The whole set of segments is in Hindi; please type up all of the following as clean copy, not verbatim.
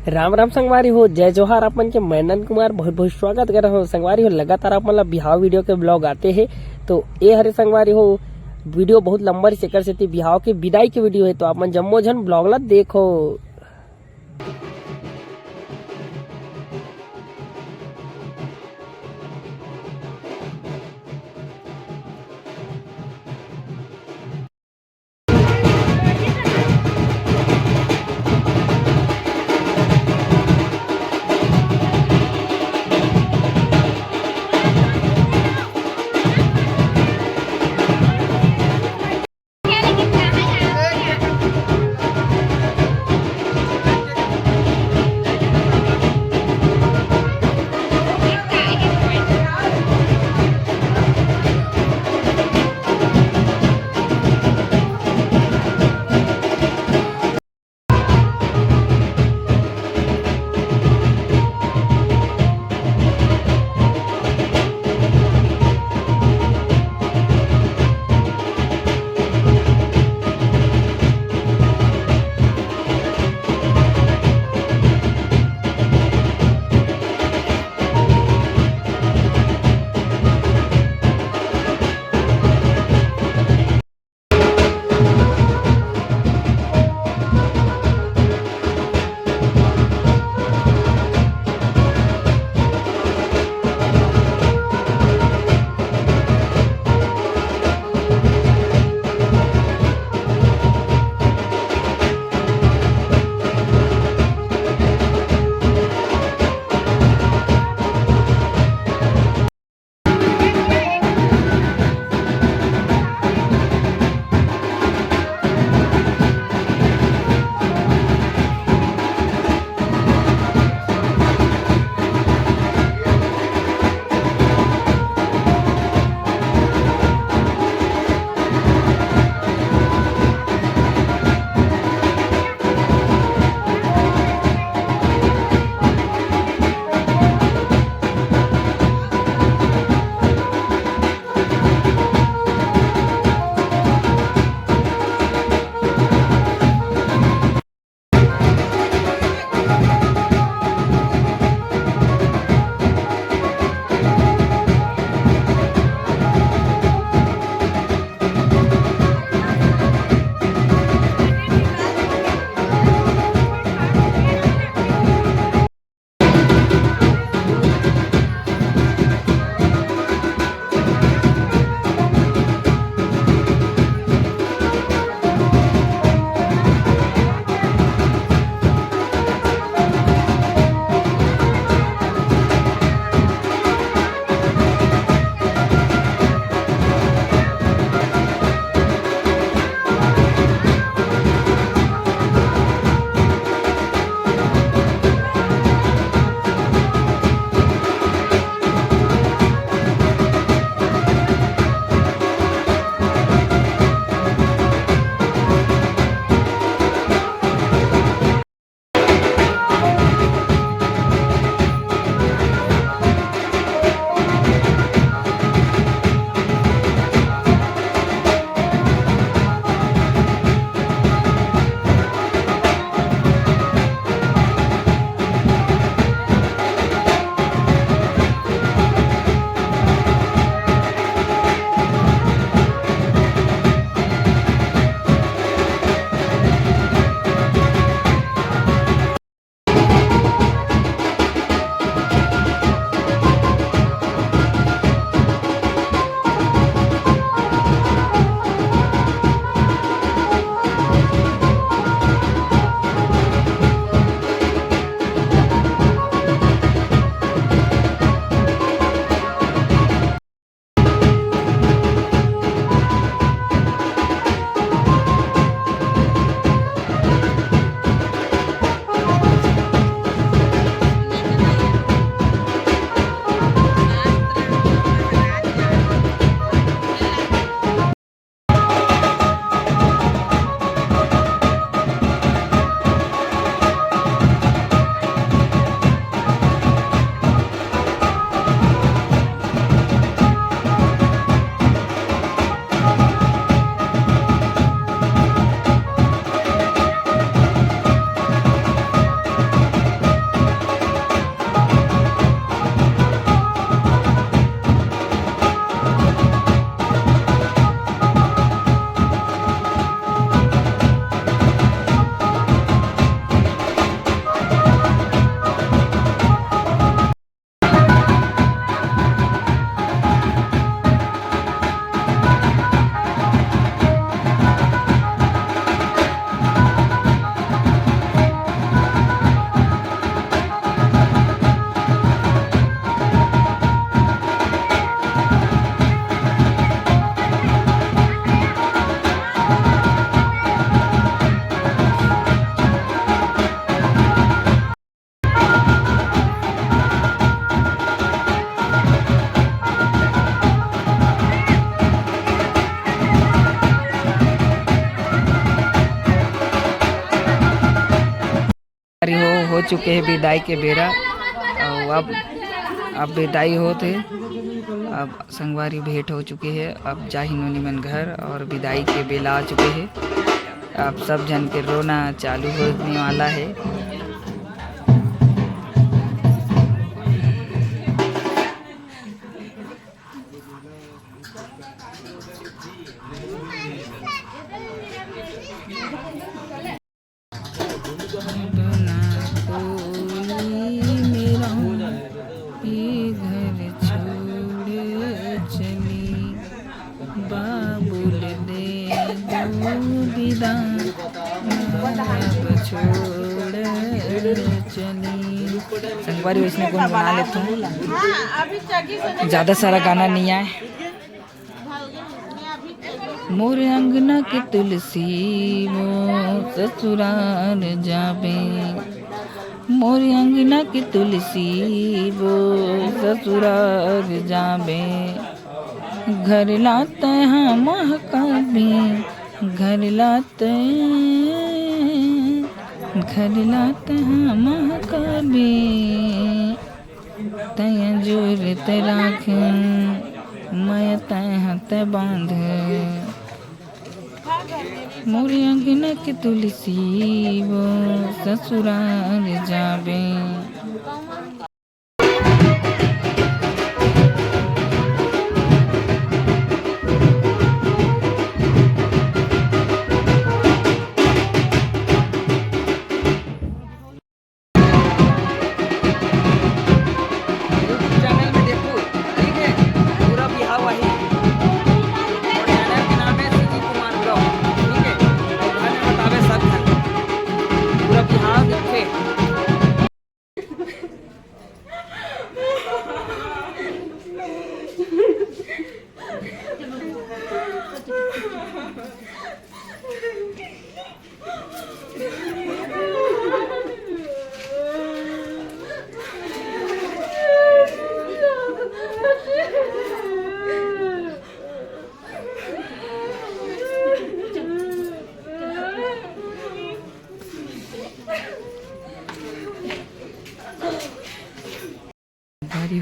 राम राम संगवारी हो, जय जोहार। अपन के मैनन कुमार बहुत बहुत स्वागत कर रहा हूँ संगवारी हो। लगातार आप मतलब बिहाव वीडियो के ब्लॉग आते हैं तो ये हरे संगवारी हो वीडियो बहुत लंबा चक्कर से बिहाव के विदाई के वीडियो है, तो आप मन जम्मो झन ब्लॉग ला देखो। चुके हैं विदाई के बेरा और अब विदाई होते अब संगवारी भेंट हो चुके हैं। अब जाही नोनी मन घर और विदाई के बेला आ चुके हैं। अब सब जन के रोना चालू होने वाला है। संगवारी वैसे को बना लेता हूँ, ज़्यादा सारा गाना नहीं आए। मोरे अंगना के तुलसी वो ससुराल जाबे, मोरे अंगना के तुलसी वो ससुराल जाबे, घर लाते हैं महकाबे, घर लाते हैं महकाबे, तय जोर ते राख मैं तय हाथ बांध, मोरे अंगना के तुलसी वो ससुराल जाबे।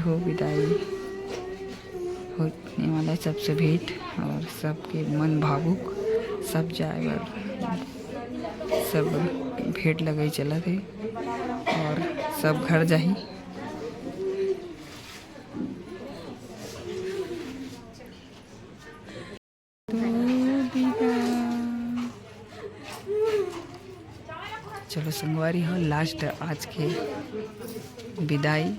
हो विदाई होने वाला सबसे भेंट और सबके मन भावुक सब जाए और सब भेंट लगे चला थे और सब घर जाही। चलो संगवारी हो लास्ट आज के विदाई।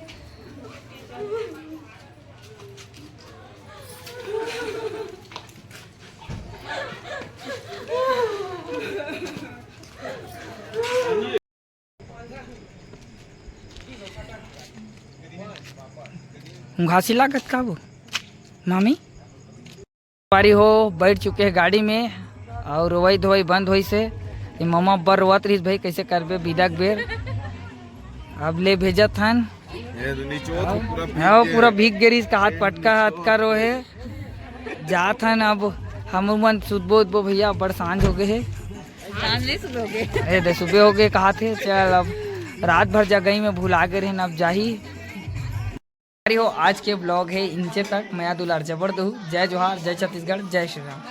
घासी लागत का वो मामी बारी हो बैठ चुके हैं गाड़ी में और रोई धोई बंद हुई से मम्मा बर रोवत रही भाई कैसे करबे विदा के बेर अब ले भेजत हन पूरा भीग गिरी का हाथ पटका हाथ का रो है जात हन। अब हम मन सुबह उदबो भैया बड़ सांझ हो गए है सुबह हो गए कहा थे चल अब रात भर जगही में भुला गए रहे अब जाही हो। आज के ब्लॉग है इनसे तक। मैं दुलार जबरदस्त। जय जोहार, जय छत्तीसगढ़, जय श्री राम।